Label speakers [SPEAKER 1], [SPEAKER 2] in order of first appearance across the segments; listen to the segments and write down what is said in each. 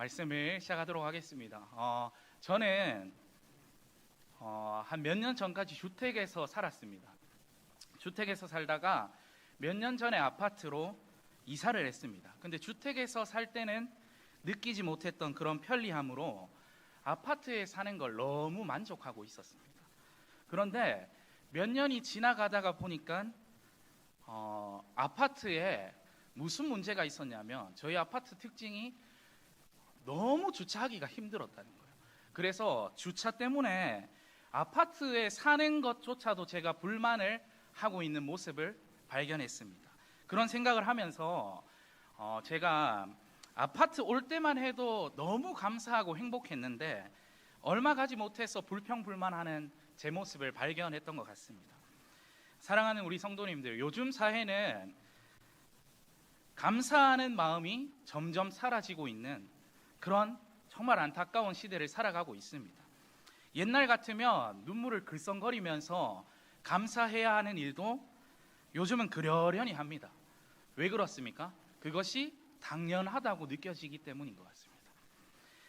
[SPEAKER 1] 말씀을 시작하도록 하겠습니다. 저는 한 몇 년 전까지 주택에서 살았습니다. 주택에서 살다가 몇 년 전에 아파트로 이사를 했습니다. 근데 주택에서 살 때는 느끼지 못했던 그런 편리함으로 아파트에 사는 걸 너무 만족하고 있었습니다. 그런데 몇 년이 지나가다가 보니까 아파트에 무슨 문제가 있었냐면 저희 아파트 특징이 너무 주차하기가 힘들었다는 거예요. 그래서 주차 때문에 아파트에 사는 것조차도 제가 불만을 하고 있는 모습을 발견했습니다. 그런 생각을 하면서 제가 아파트 올 때만 해도 너무 감사하고 행복했는데 얼마 가지 못해서 불평불만하는 제 모습을 발견했던 것 같습니다. 사랑하는 우리 성도님들, 요즘 사회는 감사하는 마음이 점점 사라지고 있는 그런 정말 안타까운 시대를 살아가고 있습니다. 옛날 같으면 눈물을 글썽거리면서 감사해야 하는 일도 요즘은 그러려니 합니다. 왜 그렇습니까? 그것이 당연하다고 느껴지기 때문인 것 같습니다.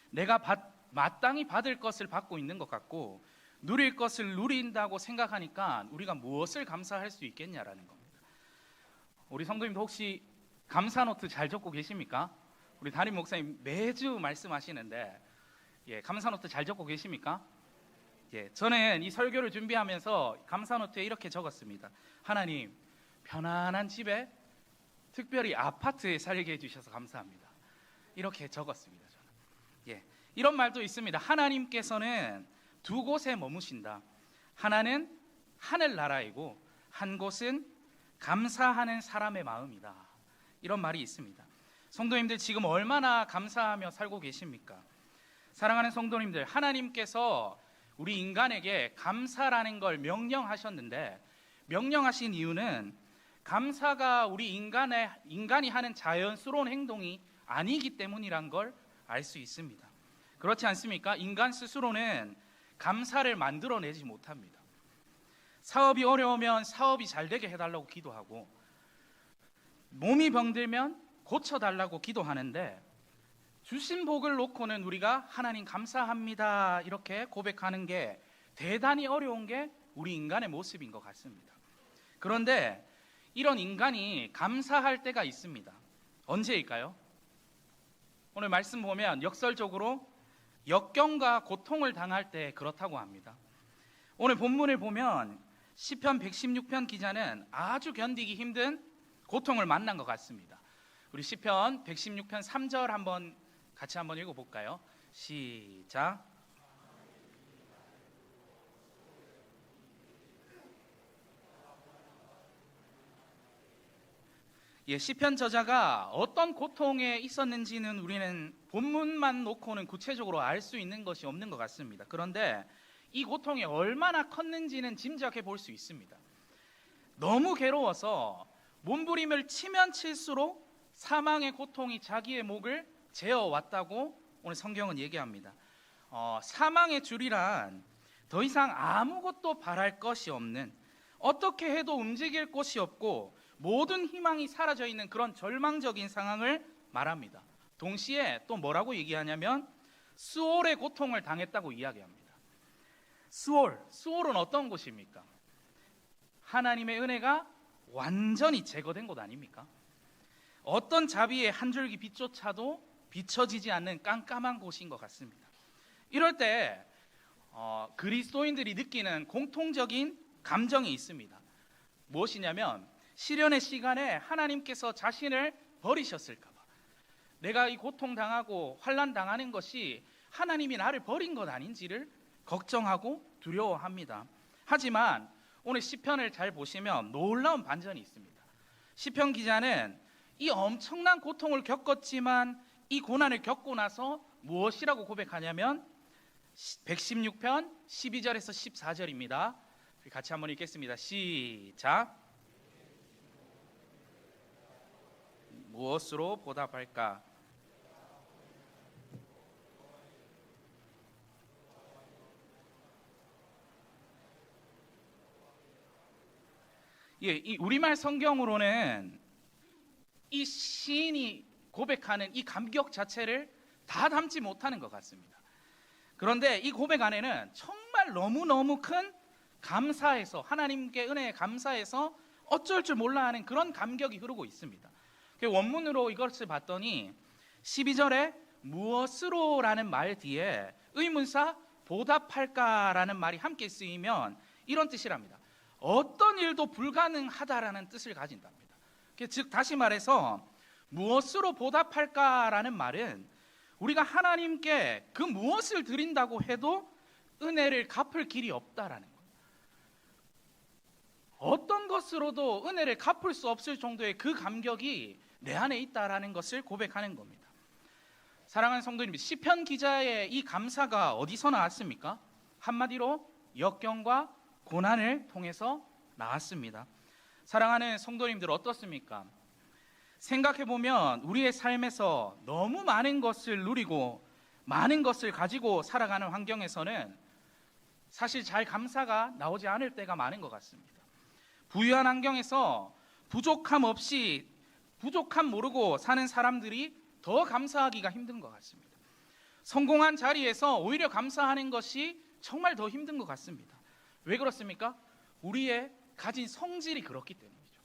[SPEAKER 1] 내가 마땅히 받을 것을 받고 있는 것 같고 누릴 것을 누린다고 생각하니까 우리가 무엇을 감사할 수 있겠냐라는 겁니다. 우리 성도님도 혹시 감사 노트 잘 적고 계십니까? 우리 담임 목사님 매주 말씀하시는데 감사 노트 잘 적고 계십니까? 저는 이 설교를 준비하면서 감사 노트에 이렇게 적었습니다. 하나님, 편안한 집에 특별히 아파트에 살게 해주셔서 감사합니다. 이렇게 적었습니다. 저는. 이런 말도 있습니다. 하나님께서는 두 곳에 머무신다. 하나는 하늘나라이고 한 곳은 감사하는 사람의 마음이다. 이런 말이 있습니다. 성도님들, 지금 얼마나 감사하며 살고 계십니까? 사랑하는 성도님들, 하나님께서 우리 인간에게 감사라는 걸 명령하셨는데, 명령하신 이유는 감사가 우리 인간이 하는 자연스러운 행동이 아니기 때문이란 걸 알 수 있습니다. 그렇지 않습니까? 인간 스스로는 감사를 만들어내지 못합니다. 사업이 어려우면 사업이 잘 되게 해달라고 기도하고, 몸이 병들면 고쳐달라고 기도하는데, 주신 복을 놓고는 우리가 하나님 감사합니다 이렇게 고백하는 게 대단히 어려운 게 우리 인간의 모습인 것 같습니다. 그런데 이런 인간이 감사할 때가 있습니다. 언제일까요? 오늘 말씀 보면 역설적으로 역경과 고통을 당할 때 그렇다고 합니다. 오늘 본문을 보면 시편 116편 기자는 아주 견디기 힘든 고통을 만난 것 같습니다. 우리 시편 116편 3절 같이 한번 읽어볼까요? 시작. 시편 저자가 어떤 고통에 있었는지는 우리는 본문만 놓고는 구체적으로 알 수 있는 것이 없는 것 같습니다. 그런데 이 고통이 얼마나 컸는지는 짐작해 볼 수 있습니다. 너무 괴로워서 몸부림을 치면 칠수록 사망의 고통이 자기의 목을 재어왔다고 오늘 성경은 얘기합니다. 사망의 줄이란 더 이상 아무것도 바랄 것이 없는, 어떻게 해도 움직일 곳이 없고 모든 희망이 사라져 있는 그런 절망적인 상황을 말합니다. 동시에 또 뭐라고 얘기하냐면 수올의 고통을 당했다고 이야기합니다. 수올은 어떤 곳입니까? 하나님의 은혜가 완전히 제거된 곳 아닙니까? 어떤 자비의 한 줄기 빛조차도 비춰지지 않는 깜깜한 곳인 것 같습니다. 이럴 때 그리스도인들이 느끼는 공통적인 감정이 있습니다. 무엇이냐면 시련의 시간에 하나님께서 자신을 버리셨을까 봐, 내가 이 고통당하고 환난당하는 것이 하나님이 나를 버린 것 아닌지를 걱정하고 두려워합니다. 하지만 오늘 시편을 잘 보시면 놀라운 반전이 있습니다. 시편 기자는 이 엄청난 고통을 겪었지만 이 고난을 겪고 나서 무엇이라고 고백하냐면 116편 12절에서 14절입니다. 같이 한번 읽겠습니다. 시작. 무엇으로 보답할까? 이 우리말 성경으로는 이 시인이 고백하는 이 감격 자체를 다 담지 못하는 것 같습니다. 그런데 이 고백 안에는 정말 너무너무 큰 감사해서, 하나님께 은혜에 감사해서 어쩔 줄 몰라 하는 그런 감격이 흐르고 있습니다. 원문으로 이것을 봤더니 12절에 무엇으로 라는 말 뒤에 의문사 보답할까라는 말이 함께 쓰이면 이런 뜻이랍니다. 어떤 일도 불가능하다라는 뜻을 가진답니다. 즉 다시 말해서 무엇으로 보답할까라는 말은 우리가 하나님께 그 무엇을 드린다고 해도 은혜를 갚을 길이 없다라는 거예요. 어떤 것으로도 은혜를 갚을 수 없을 정도의 그 감격이 내 안에 있다라는 것을 고백하는 겁니다. 사랑하는 성도님, 시편 기자의 이 감사가 어디서 나왔습니까? 한마디로 역경과 고난을 통해서 나왔습니다. 사랑하는 성도님들 어떻습니까? 생각해보면 우리의 삶에서 너무 많은 것을 누리고 많은 것을 가지고 살아가는 환경에서는 사실 잘 감사가 나오지 않을 때가 많은 것 같습니다. 부유한 환경에서 부족함 모르고 사는 사람들이 더 감사하기가 힘든 것 같습니다. 성공한 자리에서 오히려 감사하는 것이 정말 더 힘든 것 같습니다. 왜 그렇습니까? 우리의 가진 성질이 그렇기 때문이죠.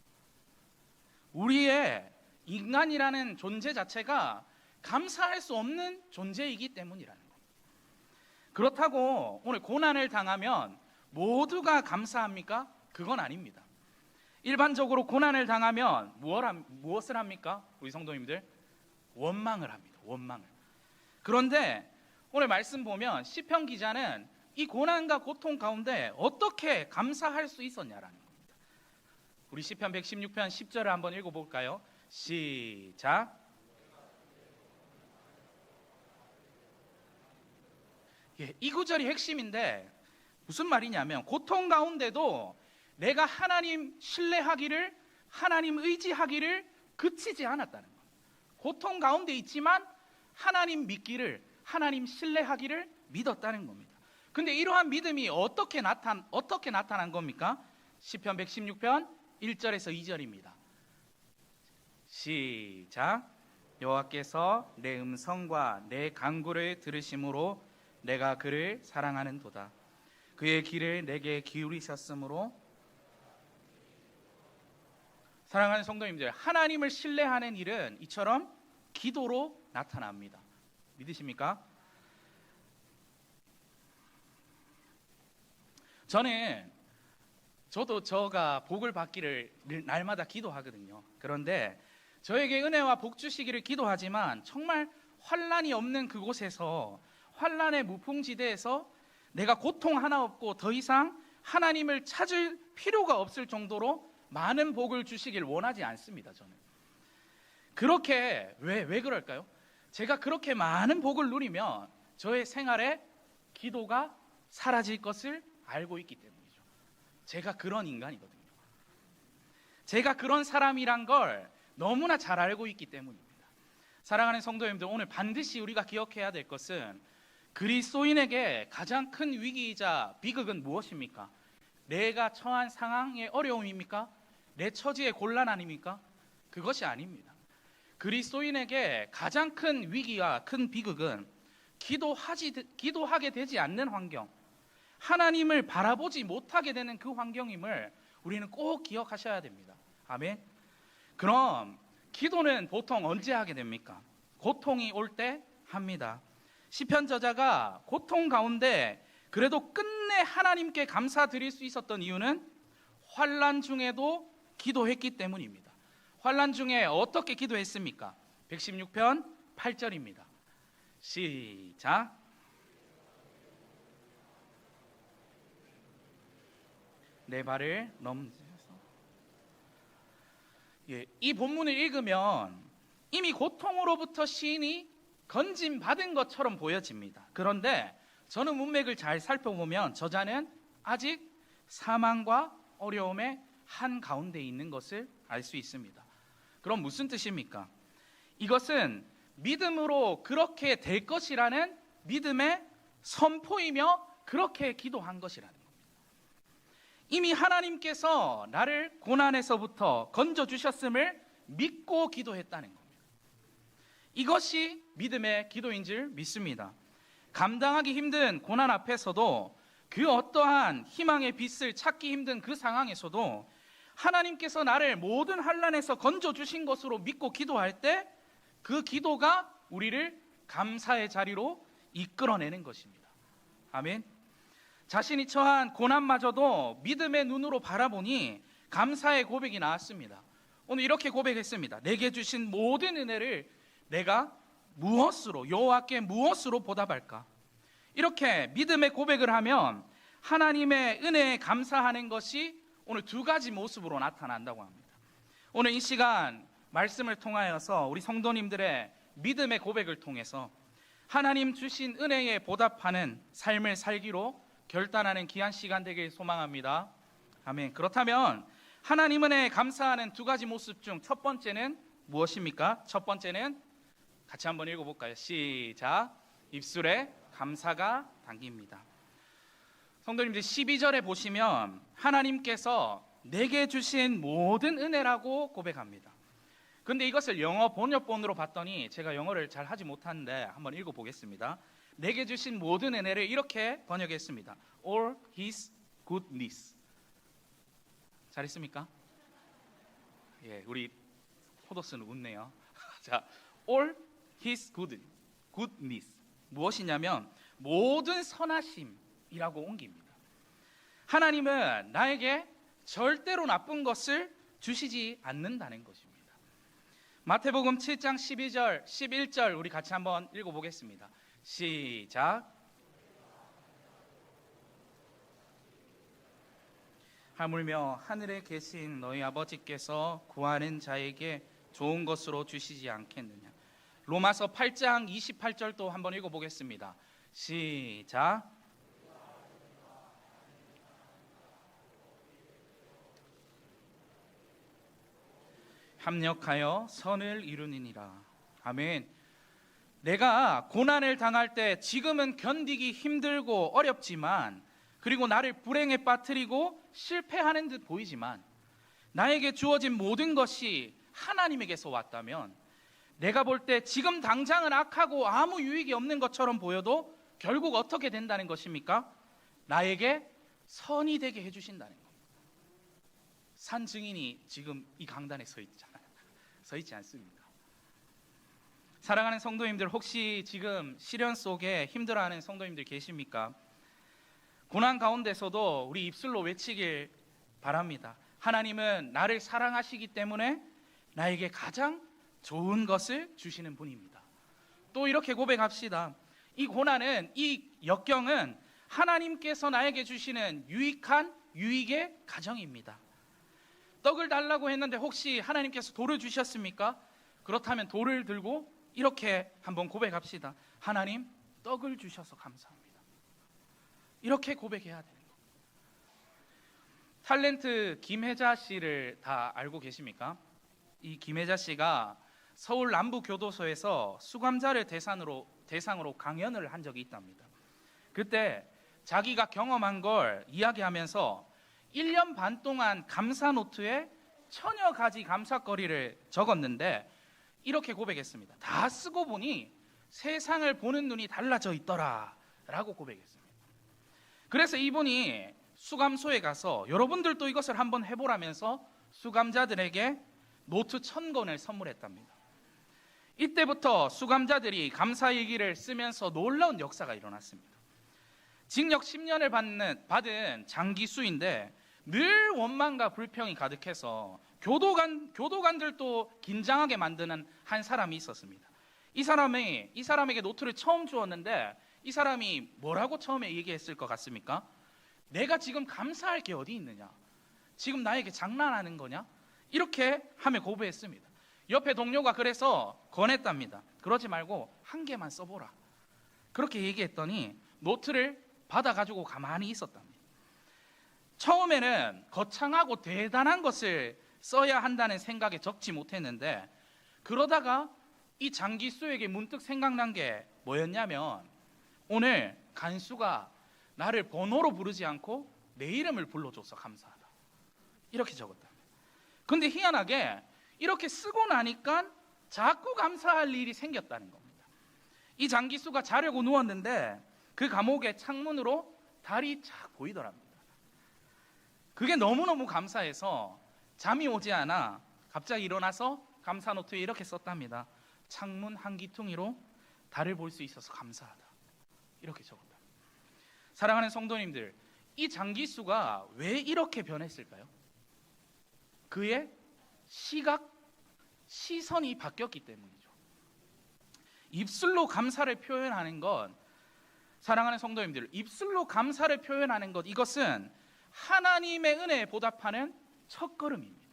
[SPEAKER 1] 우리의 인간이라는 존재 자체가 감사할 수 없는 존재이기 때문이라는 겁니다. 그렇다고 오늘 고난을 당하면 모두가 감사합니까? 그건 아닙니다. 일반적으로 고난을 당하면 무엇을 합니까? 우리 성도님들 원망을 합니다. 원망을. 그런데 오늘 말씀 보면 시편 기자는 이 고난과 고통 가운데 어떻게 감사할 수 있었냐라는 겁니다. 우리 시편 116편 10절을 한번 읽어볼까요? 시작. 이 구절이 핵심인데 무슨 말이냐면 고통 가운데도 내가 하나님 신뢰하기를, 하나님 의지하기를 그치지 않았다는 거예요. 고통 가운데 있지만 하나님 믿기를, 하나님 신뢰하기를 믿었다는 겁니다. 근데 이러한 믿음이 어떻게 나타난 겁니까? 시편 116편 1절에서 2절입니다. 시작. 여호와께서 내 음성과 내 간구를 들으심으로 내가 그를 사랑하는도다. 그의 길을 내게 기울이셨으므로. 사랑하는 성도님들, 하나님을 신뢰하는 일은 이처럼 기도로 나타납니다. 믿으십니까? 저도 저가 복을 받기를 날마다 기도하거든요. 그런데 저에게 은혜와 복 주시기를 기도하지만 정말 환난이 없는 그곳에서, 환난의 무풍지대에서 내가 고통 하나 없고 더 이상 하나님을 찾을 필요가 없을 정도로 많은 복을 주시길 원하지 않습니다. 저는 그렇게 왜 그럴까요? 제가 그렇게 많은 복을 누리면 저의 생활에 기도가 사라질 것을 알고 있기 때문이죠. 제가 그런 인간이거든요. 제가 그런 사람이란 걸 너무나 잘 알고 있기 때문입니다. 사랑하는 성도님들, 오늘 반드시 우리가 기억해야 될 것은 그리스도인에게 가장 큰 위기이자 비극은 무엇입니까? 내가 처한 상황의 어려움입니까? 내 처지의 곤란 아닙니까? 그것이 아닙니다. 그리스도인에게 가장 큰 위기와 큰 비극은 기도하게 되지 않는 환경, 하나님을 바라보지 못하게 되는 그 환경임을 우리는 꼭 기억하셔야 됩니다. 아멘. 그럼 기도는 보통 언제 하게 됩니까? 고통이 올 때 합니다. 시편 저자가 고통 가운데 그래도 끝내 하나님께 감사드릴 수 있었던 이유는 환난 중에도 기도했기 때문입니다. 환난 중에 어떻게 기도했습니까? 116편 8절입니다. 시작. 내 발을 넘으셔서. 이 본문을 읽으면 이미 고통으로부터 시인이 건짐받은 것처럼 보여집니다. 그런데 저는 문맥을 잘 살펴보면 저자는 아직 사망과 어려움의 한가운데 있는 것을 알 수 있습니다. 그럼 무슨 뜻입니까? 이것은 믿음으로 그렇게 될 것이라는 믿음의 선포이며 그렇게 기도한 것이라는 겁니다. 이미 하나님께서 나를 고난에서부터 건져주셨음을 믿고 기도했다는 겁니다. 이것이 믿음의 기도인 줄 믿습니다. 감당하기 힘든 고난 앞에서도, 그 어떠한 희망의 빛을 찾기 힘든 그 상황에서도 하나님께서 나를 모든 환난에서 건져주신 것으로 믿고 기도할 때 그 기도가 우리를 감사의 자리로 이끌어내는 것입니다. 아멘. 자신이 처한 고난마저도 믿음의 눈으로 바라보니 감사의 고백이 나왔습니다. 오늘 이렇게 고백했습니다. 내게 주신 모든 은혜를 내가 무엇으로, 여호와께 무엇으로 보답할까? 이렇게 믿음의 고백을 하면 하나님의 은혜에 감사하는 것이 오늘 두 가지 모습으로 나타난다고 합니다. 오늘 이 시간 말씀을 통하여서 우리 성도님들의 믿음의 고백을 통해서 하나님 주신 은혜에 보답하는 삶을 살기로 결단하는 귀한 시간 되길 소망합니다. 아멘. 그렇다면 하나님 은혜에 감사하는 두 가지 모습 중 첫 번째는 무엇입니까? 첫 번째는 같이 한번 읽어볼까요? 시작. 입술에 감사가 담깁니다. 성도님들 12절에 보시면 하나님께서 내게 주신 모든 은혜라고 고백합니다. 근데 이것을 영어 번역본으로 봤더니 제가 영어를 잘 하지 못하는데 한번 읽어보겠습니다. 내게 주신 모든 은혜를 이렇게 번역했습니다. All His goodness. 잘했습니까? 예, 우리 포도스는 웃네요. 자, All His goodness. 무엇이냐면 모든 선하심이라고 옮깁니다. 하나님은 나에게 절대로 나쁜 것을 주시지 않는다는 것입니다. 마태복음 7장 12절, 11절 우리 같이 한번 읽어보겠습니다. 시작. 하물며 하늘에 계신 너희 아버지께서 구하는 자에게 좋은 것으로 주시지 않겠느냐. 로마서 8장 28절도 한번 읽어보겠습니다. 시작. 합력하여 선을 이루니라. 아멘. 내가 고난을 당할 때 지금은 견디기 힘들고 어렵지만, 그리고 나를 불행에 빠뜨리고 실패하는 듯 보이지만, 나에게 주어진 모든 것이 하나님에게서 왔다면, 내가 볼 때 지금 당장은 악하고 아무 유익이 없는 것처럼 보여도 결국 어떻게 된다는 것입니까? 나에게 선이 되게 해주신다는 겁니다. 산 증인이 지금 이 강단에 서 있잖아요. 서 있지 않습니다. 사랑하는 성도님들, 혹시 지금 시련 속에 힘들어하는 성도님들 계십니까? 고난 가운데서도 우리 입술로 외치길 바랍니다. 하나님은 나를 사랑하시기 때문에 나에게 가장 좋은 것을 주시는 분입니다. 또 이렇게 고백합시다. 이 고난은, 이 역경은 하나님께서 나에게 주시는 유익한 유익의 가정입니다. 떡을 달라고 했는데 혹시 하나님께서 돌을 주셨습니까? 그렇다면 돌을 들고 이렇게 한번 고백합시다. 하나님, 떡을 주셔서 감사합니다. 이렇게 고백해야 되는 겁니다. 탤런트 김혜자 씨를 다 알고 계십니까? 이 김혜자 씨가 서울 남부교도소에서 수감자를 대상으로 강연을 한 적이 있답니다. 그때 자기가 경험한 걸 이야기하면서 1년 반 동안 감사 노트에 1000여 가지 감사거리를 적었는데 이렇게 고백했습니다. 다 쓰고 보니 세상을 보는 눈이 달라져 있더라 라고 고백했습니다. 그래서 이분이 수감소에 가서 여러분들도 이것을 한번 해보라면서 수감자들에게 노트 1000권을 선물했답니다. 이때부터 수감자들이 감사일기를 쓰면서 놀라운 역사가 일어났습니다. 징역 10년을 받은 장기수인데 늘 원망과 불평이 가득해서 교도관들도 긴장하게 만드는 한 사람이 있었습니다. 이 사람에게 노트를 처음 주었는데 이 사람이 뭐라고 처음에 얘기했을 것 같습니까? 내가 지금 감사할 게 어디 있느냐? 지금 나에게 장난하는 거냐? 이렇게 하며 고백했습니다. 옆에 동료가 그래서 권했답니다. 그러지 말고 한 개만 써보라. 그렇게 얘기했더니 노트를 받아가지고 가만히 있었답니다. 처음에는 거창하고 대단한 것을 써야 한다는 생각에 적지 못했는데, 그러다가 이 장기수에게 문득 생각난 게 뭐였냐면, 오늘 간수가 나를 번호로 부르지 않고 내 이름을 불러줘서 감사하다. 이렇게 적었다. 근데 희한하게 이렇게 쓰고 나니까 자꾸 감사할 일이 생겼다는 겁니다. 이 장기수가 자려고 누웠는데 그 감옥의 창문으로 달이 착 보이더랍니다. 그게 너무너무 감사해서 잠이 오지 않아 갑자기 일어나서 감사 노트에 이렇게 썼답니다. 창문 한기퉁이로 달을 볼 수 있어서 감사하다. 이렇게 적었다. 사랑하는 성도님들, 이 장기수가 왜 이렇게 변했을까요? 그의 시선이 바뀌었기 때문이죠. 입술로 감사를 표현하는 것, 사랑하는 성도님들, 입술로 감사를 표현하는 것, 이것은 하나님의 은혜에 보답하는 첫걸음입니다.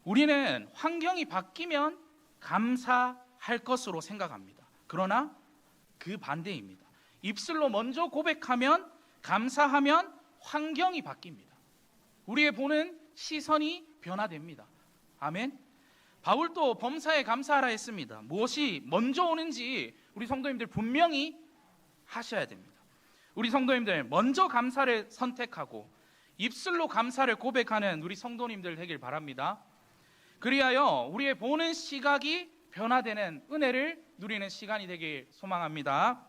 [SPEAKER 1] 우리는 환경이 바뀌면 감사할 것으로 생각합니다. 그러나 그 반대입니다. 입술로 먼저 고백하면, 감사하면 환경이 바뀝니다. 우리의 보는 시선이 변화됩니다. 아멘. 바울도 범사에 감사하라 했습니다. 무엇이 먼저 오는지 우리 성도님들 분명히 하셔야 됩니다. 우리 성도님들 먼저 감사를 선택하고 입술로 감사를 고백하는 우리 성도님들 되길 바랍니다. 그리하여 우리의 보는 시각이 변화되는 은혜를 누리는 시간이 되길 소망합니다.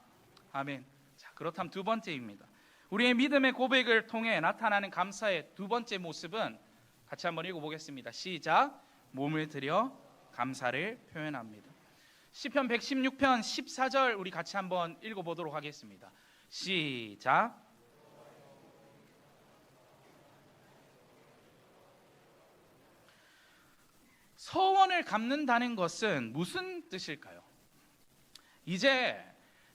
[SPEAKER 1] 아멘. 자, 그렇다면 두 번째입니다. 우리의 믿음의 고백을 통해 나타나는 감사의 두 번째 모습은 같이 한번 읽어보겠습니다. 시작. 몸을 들여 감사를 표현합니다. 시편 116편 14절 우리 같이 한번 읽어보도록 하겠습니다. 시작. 서원을 갚는다는 것은 무슨 뜻일까요? 이제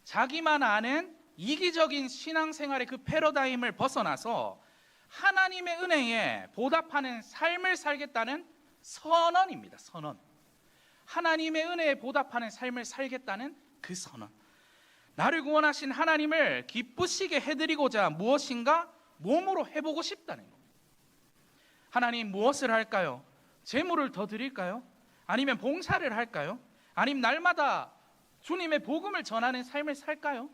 [SPEAKER 1] 자기만 아는 이기적인 신앙생활의 그 패러다임을 벗어나서 하나님의 은혜에 보답하는 삶을 살겠다는 선언입니다. 선언. 하나님의 은혜에 보답하는 삶을 살겠다는 그 선언. 나를 구원하신 하나님을 기쁘시게 해드리고자 무엇인가 몸으로 해보고 싶다는 겁니다. 하나님 무엇을 할까요? 재물을 더 드릴까요? 아니면 봉사를 할까요? 아니면 날마다 주님의 복음을 전하는 삶을 살까요?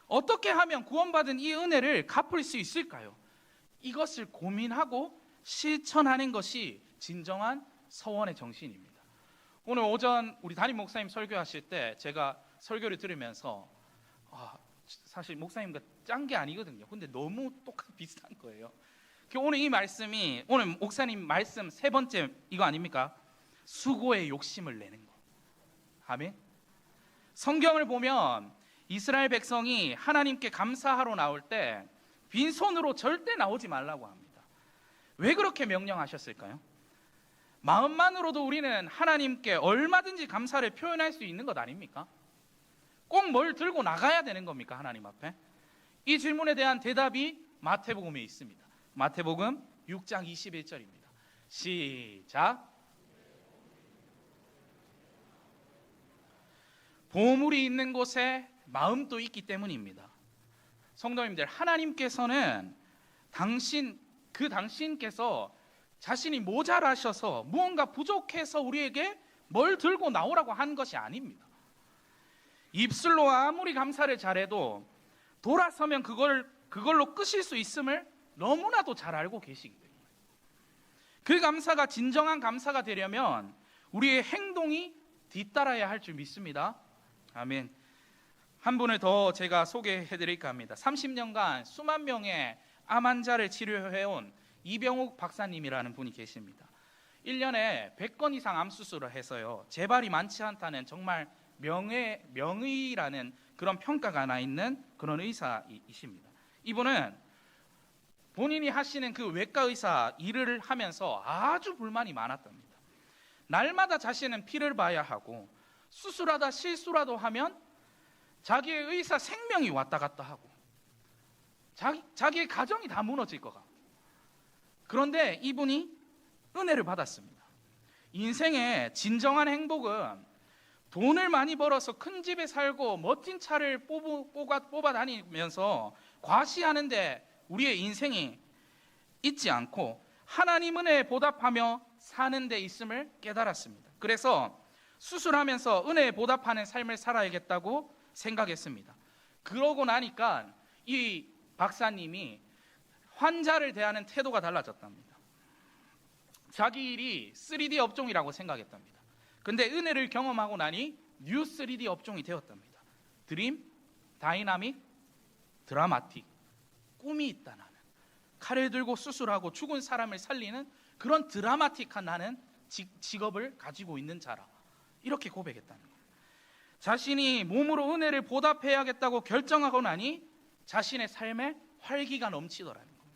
[SPEAKER 1] 어떻게 하면 구원받은 이 은혜를 갚을 수 있을까요? 이것을 고민하고 실천하는 것이 진정한 서원의 정신입니다. 오늘 오전 우리 담임 목사님 설교하실 때 제가 설교를 들으면서 사실 목사님과 짠 게 아니거든요. 근데 너무 비슷한 거예요. 오늘 이 말씀이, 오늘 목사님 말씀 세 번째 이거 아닙니까? 수고의 욕심을 내는 거. 아멘. 성경을 보면 이스라엘 백성이 하나님께 감사하러 나올 때 빈손으로 절대 나오지 말라고 합니다. 왜 그렇게 명령하셨을까요? 마음만으로도 우리는 하나님께 얼마든지 감사를 표현할 수 있는 것 아닙니까? 꼭 뭘 들고 나가야 되는 겁니까? 하나님 앞에? 이 질문에 대한 대답이 마태복음에 있습니다. 마태복음 6장 21절입니다. 시작. 보물이 있는 곳에 마음도 있기 때문입니다. 성도님들, 하나님께서는 당신께서 자신이 모자라셔서 무언가 부족해서 우리에게 뭘 들고 나오라고 한 것이 아닙니다. 입술로 아무리 감사를 잘해도 돌아서면 그걸로 끝일 수 있음을 너무나도 잘 알고 계시기 때문에 그 감사가 진정한 감사가 되려면 우리의 행동이 뒤따라야 할 줄 믿습니다. 아멘. 한 분을 더 제가 소개해드릴까 합니다. 30년간 수만 명의 암 환자를 치료해온 이병욱 박사님이라는 분이 계십니다. 1년에 100건 이상 암 수술을 해서요, 재발이 많지 않다는 정말 명의라는 그런 평가가 나 있는 그런 의사이십니다. 이분은 본인이 하시는 그 외과 의사 일을 하면서 아주 불만이 많았답니다. 날마다 자신은 피를 봐야 하고 수술하다 실수라도 하면 자기의 의사 생명이 왔다 갔다 하고 자기의 가정이 다 무너질 것 같고, 그런데 이분이 은혜를 받았습니다. 인생의 진정한 행복은 돈을 많이 벌어서 큰 집에 살고 멋진 차를 뽑아 다니면서 과시하는데 우리의 인생이 있지 않고 하나님 은혜에 보답하며 사는 데 있음을 깨달았습니다. 그래서 수술하면서 은혜에 보답하는 삶을 살아야겠다고 생각했습니다. 그러고 나니까 이 박사님이 환자를 대하는 태도가 달라졌답니다. 자기 일이 3D 업종이라고 생각했답니다. 근데 은혜를 경험하고 나니 뉴 3D 업종이 되었답니다. 드림, 다이나믹, 드라마틱. 꿈이 있다 나는. 칼을 들고 수술하고 죽은 사람을 살리는 그런 드라마틱한 나는 직업을 가지고 있는 자라. 이렇게 고백했다는 거예요. 자신이 몸으로 은혜를 보답해야겠다고 결정하고 나니 자신의 삶에 활기가 넘치더라는 거예요.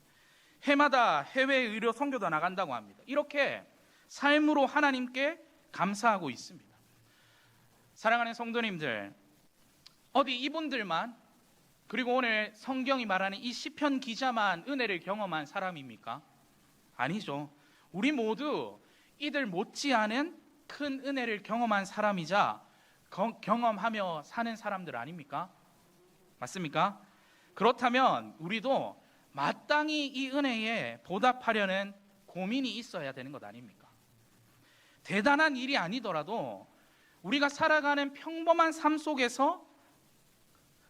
[SPEAKER 1] 해마다 해외 의료 선교도 나간다고 합니다. 이렇게 삶으로 하나님께 감사하고 있습니다. 사랑하는 성도님들, 어디 이분들만, 그리고 오늘 성경이 말하는 이 시편 기자만 은혜를 경험한 사람입니까? 아니죠. 우리 모두 이들 못지않은 큰 은혜를 경험한 사람이자 경험하며 사는 사람들 아닙니까? 맞습니까? 그렇다면 우리도 마땅히 이 은혜에 보답하려는 고민이 있어야 되는 것 아닙니까? 대단한 일이 아니더라도 우리가 살아가는 평범한 삶 속에서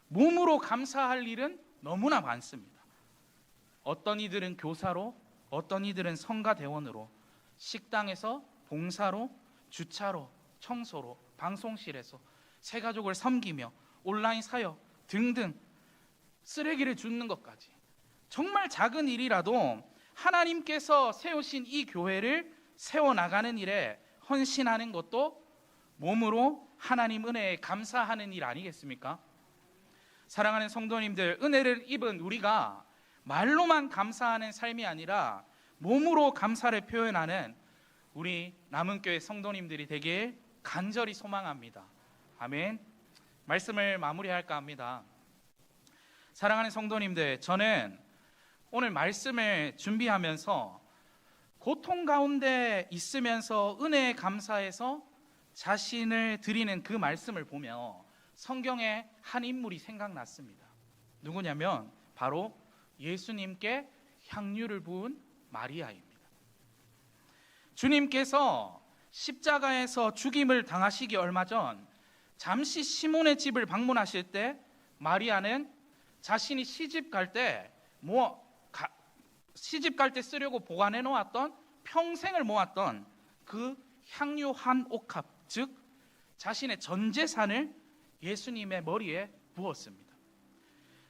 [SPEAKER 1] 몸으로 감사할 일은 너무나 많습니다. 어떤 이들은 교사로, 어떤 이들은 성가대원으로, 식당에서 봉사로, 주차로, 청소로, 방송실에서 새가족을 섬기며 온라인 사역 등등 쓰레기를 줍는 것까지 정말 작은 일이라도 하나님께서 세우신 이 교회를 세워나가는 일에 헌신하는 것도 몸으로 하나님 은혜에 감사하는 일 아니겠습니까? 사랑하는 성도님들, 은혜를 입은 우리가 말로만 감사하는 삶이 아니라 몸으로 감사를 표현하는 우리 남은교회 성도님들이 되길 간절히 소망합니다. 아멘. 말씀을 마무리할까 합니다. 사랑하는 성도님들, 저는 오늘 말씀을 준비하면서 고통 가운데 있으면서 은혜에 감사해서 자신을 드리는 그 말씀을 보며 성경의 한 인물이 생각났습니다. 누구냐면 바로 예수님께 향유를 부은 마리아입니다. 주님께서 십자가에서 죽임을 당하시기 얼마 전 잠시 시몬의 집을 방문하실 때 마리아는 자신이 시집 갈 때 쓰려고 보관해 놓았던, 평생을 모았던 그 향유 한 옥합, 즉 자신의 전 재산을 예수님의 머리에 부었습니다.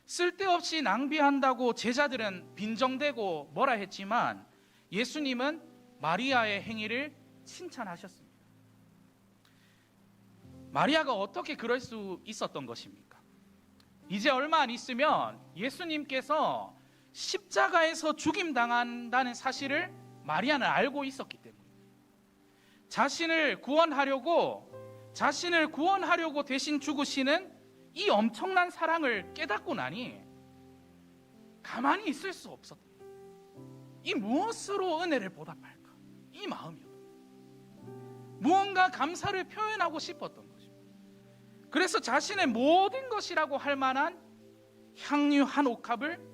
[SPEAKER 1] 쓸데없이 낭비한다고 제자들은 빈정대고 뭐라 했지만 예수님은 마리아의 행위를 칭찬하셨습니다. 마리아가 어떻게 그럴 수 있었던 것입니까? 이제 얼마 안 있으면 예수님께서 십자가에서 죽임당한다는 사실을 마리아는 알고 있었기 때문에 자신을 구원하려고 대신 죽으시는 이 엄청난 사랑을 깨닫고 나니 가만히 있을 수 없었다. 이 무엇으로 은혜를 보답할까? 이 마음이었다. 무언가 감사를 표현하고 싶었던 것입니다. 그래서 자신의 모든 것이라고 할 만한 향유 한 옥합을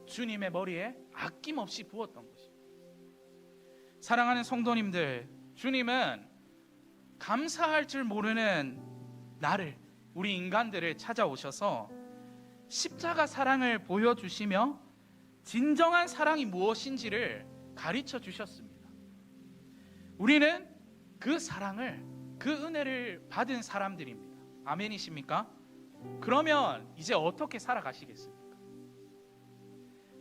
[SPEAKER 1] 주님의 머리에 아낌없이 부었던 것입니다. 사랑하는 성도님들, 주님은 감사할 줄 모르는 나를, 우리 인간들을 찾아오셔서 십자가 사랑을 보여주시며 진정한 사랑이 무엇인지를 가르쳐 주셨습니다. 우리는 그 사랑을, 그 은혜를 받은 사람들입니다. 아멘이십니까? 그러면 이제 어떻게 살아가시겠습니까?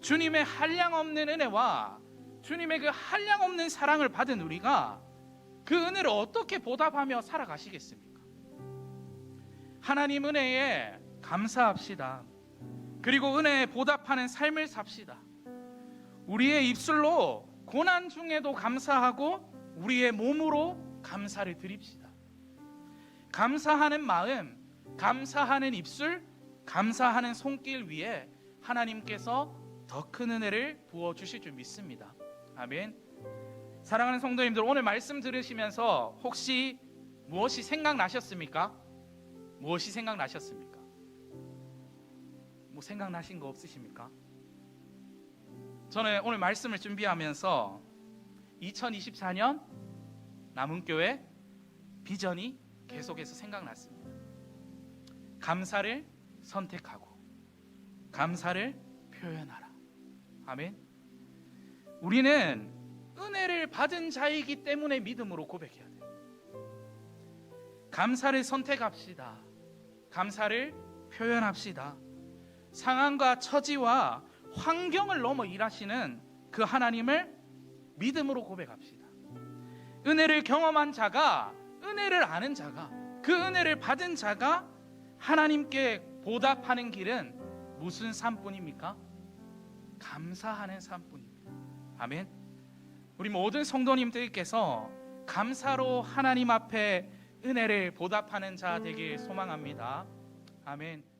[SPEAKER 1] 주님의 한량없는 은혜와 주님의 그 한량없는 사랑을 받은 우리가 그 은혜를 어떻게 보답하며 살아가시겠습니까? 하나님 은혜에 감사합시다. 그리고 은혜에 보답하는 삶을 삽시다. 우리의 입술로 고난 중에도 감사하고 우리의 몸으로 감사를 드립시다. 감사하는 마음, 감사하는 입술, 감사하는 손길 위에 하나님께서 더 큰 은혜를 부어주실 줄 믿습니다. 아멘. 사랑하는 성도님들, 오늘 말씀 들으시면서 혹시 무엇이 생각나셨습니까? 무엇이 생각나셨습니까? 뭐 생각나신 거 없으십니까? 저는 오늘 말씀을 준비하면서 2024년 남은교회 비전이 계속해서 생각났습니다. 감사를 선택하고 감사를 표현하라. 아멘. 우리는 은혜를 받은 자이기 때문에 믿음으로 고백해야 돼요. 감사를 선택합시다. 감사를 표현합시다. 상황과 처지와 환경을 넘어 일하시는 그 하나님을 믿음으로 고백합시다. 은혜를 경험한 자가, 은혜를 아는 자가, 그 은혜를 받은 자가 하나님께 보답하는 길은 무슨 삶뿐입니까? 감사하는 삶뿐입니다. 아멘. 우리 모든 성도님들께서 감사로 하나님 앞에 은혜를 보답하는 자 되길 소망합니다. 아멘.